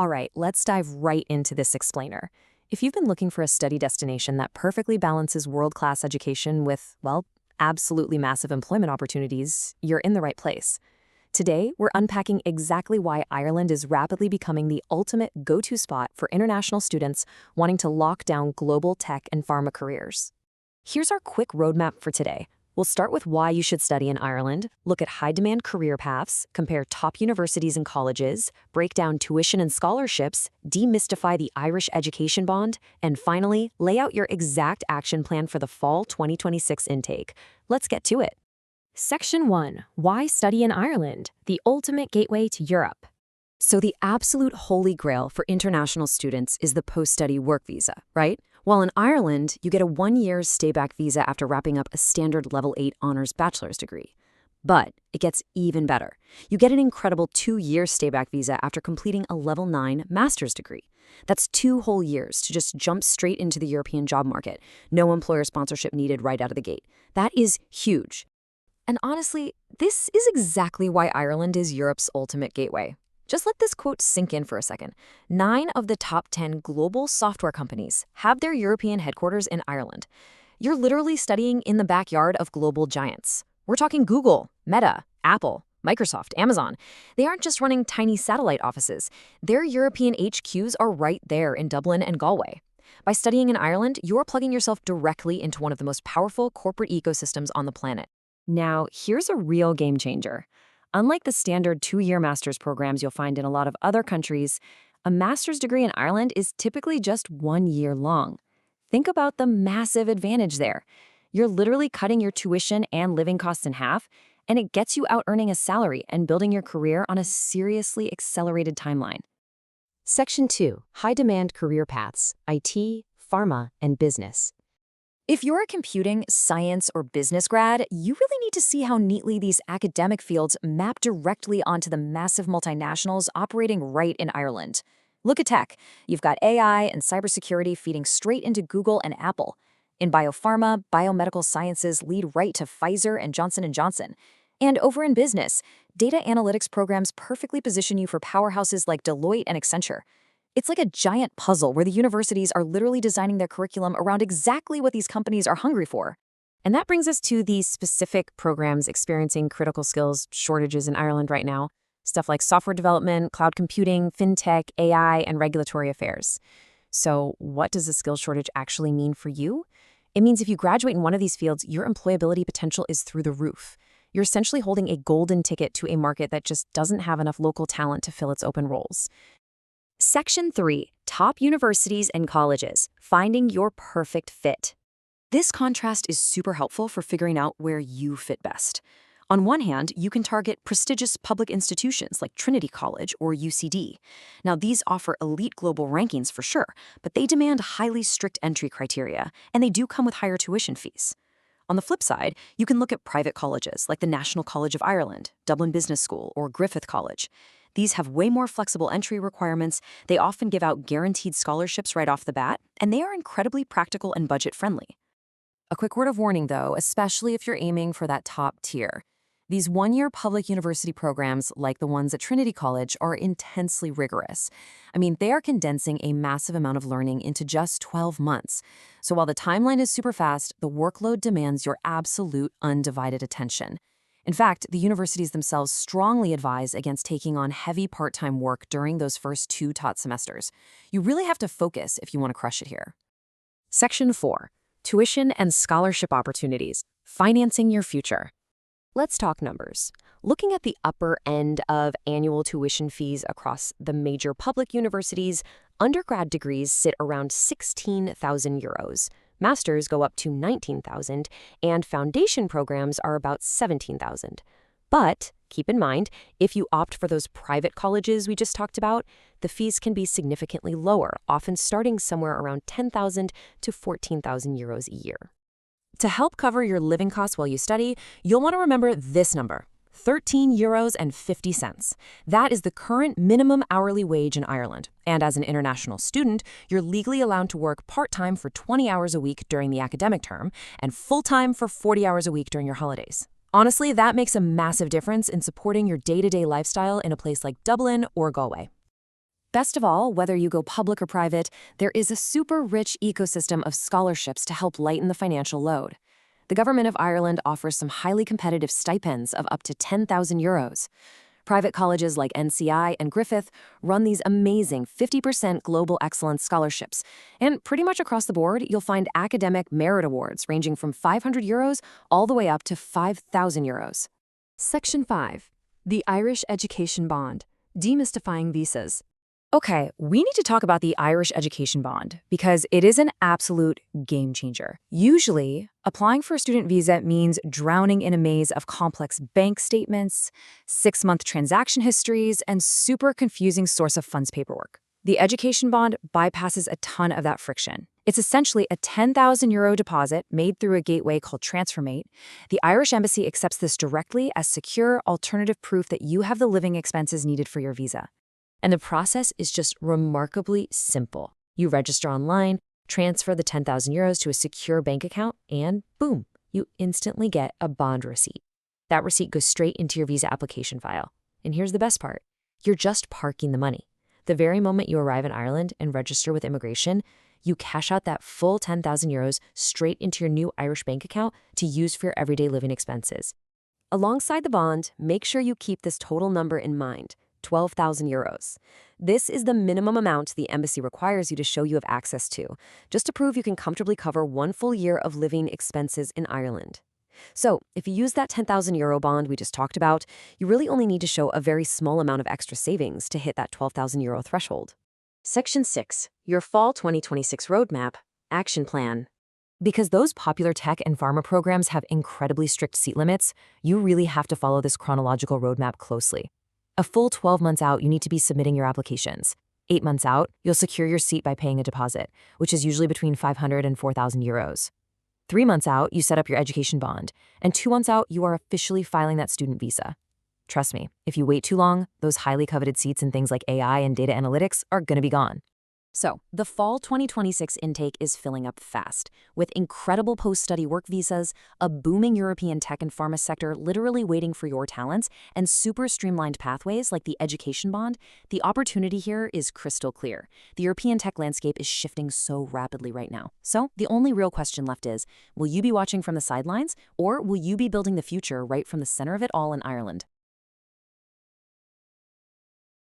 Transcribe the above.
All right, let's dive right into this explainer. If you've been looking for a study destination that perfectly balances world-class education with, well, absolutely massive employment opportunities, you're in the right place. Today, we're unpacking exactly why Ireland is rapidly becoming the ultimate go-to spot for international students wanting to lock down global tech and pharma careers. Here's our quick roadmap for today. We'll start with why you should study in Ireland, look at high-demand career paths, compare top universities and colleges, break down tuition and scholarships, demystify the Irish education bond, and finally, lay out your exact action plan for the fall 2026 intake. Let's get to it. Section 1. Why study in Ireland? The ultimate gateway to Europe. So the absolute holy grail for international students is the post-study work visa, right? While in Ireland, you get a 1-year stay-back visa after wrapping up a standard level 8 honors bachelor's degree. But it gets even better. You get an incredible 2-year stay-back visa after completing a level 9 master's degree. That's 2 whole years to just jump straight into the European job market. No employer sponsorship needed right out of the gate. That is huge. And honestly, this is exactly why Ireland is Europe's ultimate gateway. Just let this quote sink in for a second. 9 of the top 10 global software companies have their European headquarters in Ireland. You're literally studying in the backyard of global giants. We're talking Google, Meta, Apple, Microsoft, Amazon. They aren't just running tiny satellite offices. Their European HQs are right there in Dublin and Galway. By studying in Ireland, you're plugging yourself directly into one of the most powerful corporate ecosystems on the planet. Now, here's a real game changer. Unlike the standard 2-year master's programs you'll find in a lot of other countries, a master's degree in Ireland is typically just 1 year long. Think about the massive advantage there. You're literally cutting your tuition and living costs in half, and it gets you out earning a salary and building your career on a seriously accelerated timeline. Section 2. High-demand career paths, IT, pharma, and business. If you're a computing, science, or business grad, you really need to see how neatly these academic fields map directly onto the massive multinationals operating right in Ireland. Look at tech. You've got AI and cybersecurity feeding straight into Google and Apple. In biopharma, biomedical sciences lead right to Pfizer and Johnson & Johnson. And over in business, data analytics programs perfectly position you for powerhouses like Deloitte and Accenture. It's like a giant puzzle where the universities are literally designing their curriculum around exactly what these companies are hungry for. And that brings us to the specific programs experiencing critical skills shortages in Ireland right now. Stuff like software development, cloud computing, fintech, AI, and regulatory affairs. So what does a skills shortage actually mean for you? It means if you graduate in one of these fields, your employability potential is through the roof. You're essentially holding a golden ticket to a market that just doesn't have enough local talent to fill its open roles. Section 3. Top universities and colleges. Finding your perfect fit. This contrast is super helpful for figuring out where you fit best. On one hand, you can target prestigious public institutions like Trinity College or UCD. Now, these offer elite global rankings for sure, but they demand highly strict entry criteria, and they do come with higher tuition fees. On the flip side, you can look at private colleges like the National College of Ireland, Dublin Business School, or Griffith College. These have way more flexible entry requirements, they often give out guaranteed scholarships right off the bat, and they are incredibly practical and budget-friendly. A quick word of warning, though, especially if you're aiming for that top tier. These 1-year public university programs, like the ones at Trinity College, are intensely rigorous. I mean, they are condensing a massive amount of learning into just 12 months. So while the timeline is super fast, the workload demands your absolute undivided attention. In fact, the universities themselves strongly advise against taking on heavy part-time work during those first 2 taught semesters. You really have to focus if you want to crush it here. Section 4. Tuition and scholarship opportunities. Financing your future. Let's talk numbers. Looking at the upper end of annual tuition fees across the major public universities, undergrad degrees sit around 16,000 euros. Masters go up to 19,000, and foundation programs are about 17,000. But keep in mind, if you opt for those private colleges we just talked about, the fees can be significantly lower, often starting somewhere around 10,000 to 14,000 euros a year. To help cover your living costs while you study, you'll want to remember this number, 13 euros and 50 cents. That is the current minimum hourly wage in Ireland. And as an international student, you're legally allowed to work part-time for 20 hours a week during the academic term and full-time for 40 hours a week during your holidays. Honestly, that makes a massive difference in supporting your day-to-day lifestyle in a place like Dublin or Galway. Best of all, whether you go public or private, there is a super rich ecosystem of scholarships to help lighten the financial load. The government of Ireland offers some highly competitive stipends of up to €10,000. Private colleges like NCI and Griffith run these amazing 50% global excellence scholarships. And pretty much across the board, you'll find academic merit awards ranging from €500 all the way up to €5,000. Section 5. The Irish Education Bond. Demystifying visas. Okay, we need to talk about the Irish Education Bond because it is an absolute game changer. Usually, applying for a student visa means drowning in a maze of complex bank statements, 6-month transaction histories, and super confusing source of funds paperwork. The Education Bond bypasses a ton of that friction. It's essentially a €10,000 deposit made through a gateway called TransferMate. The Irish Embassy accepts this directly as secure alternative proof that you have the living expenses needed for your visa. And the process is just remarkably simple. You register online, transfer the €10,000 to a secure bank account, and boom, you instantly get a bond receipt. That receipt goes straight into your visa application file. And here's the best part. You're just parking the money. The very moment you arrive in Ireland and register with immigration, you cash out that full €10,000 straight into your new Irish bank account to use for your everyday living expenses. Alongside the bond, make sure you keep this total number in mind. €12,000. This is the minimum amount the embassy requires you to show you have access to, just to prove you can comfortably cover 1 full year of living expenses in Ireland. So, if you use that €10,000 bond we just talked about, you really only need to show a very small amount of extra savings to hit that €12,000 threshold. Section 6. Your Fall 2026 Roadmap, Action Plan. Because those popular tech and pharma programs have incredibly strict seat limits, you really have to follow this chronological roadmap closely. A full 12 months out, you need to be submitting your applications. 8 months out, you'll secure your seat by paying a deposit, which is usually between €500 and €4,000. 3 months out, you set up your education bond. And 2 months out, you are officially filing that student visa. Trust me, if you wait too long, those highly coveted seats in things like AI and data analytics are going to be gone. So, the fall 2026 intake is filling up fast, with incredible post-study work visas, a booming European tech and pharma sector literally waiting for your talents, and super streamlined pathways like the education bond. The opportunity here is crystal clear. The European tech landscape is shifting so rapidly right now. So, the only real question left is, will you be watching from the sidelines, or will you be building the future right from the center of it all in Ireland?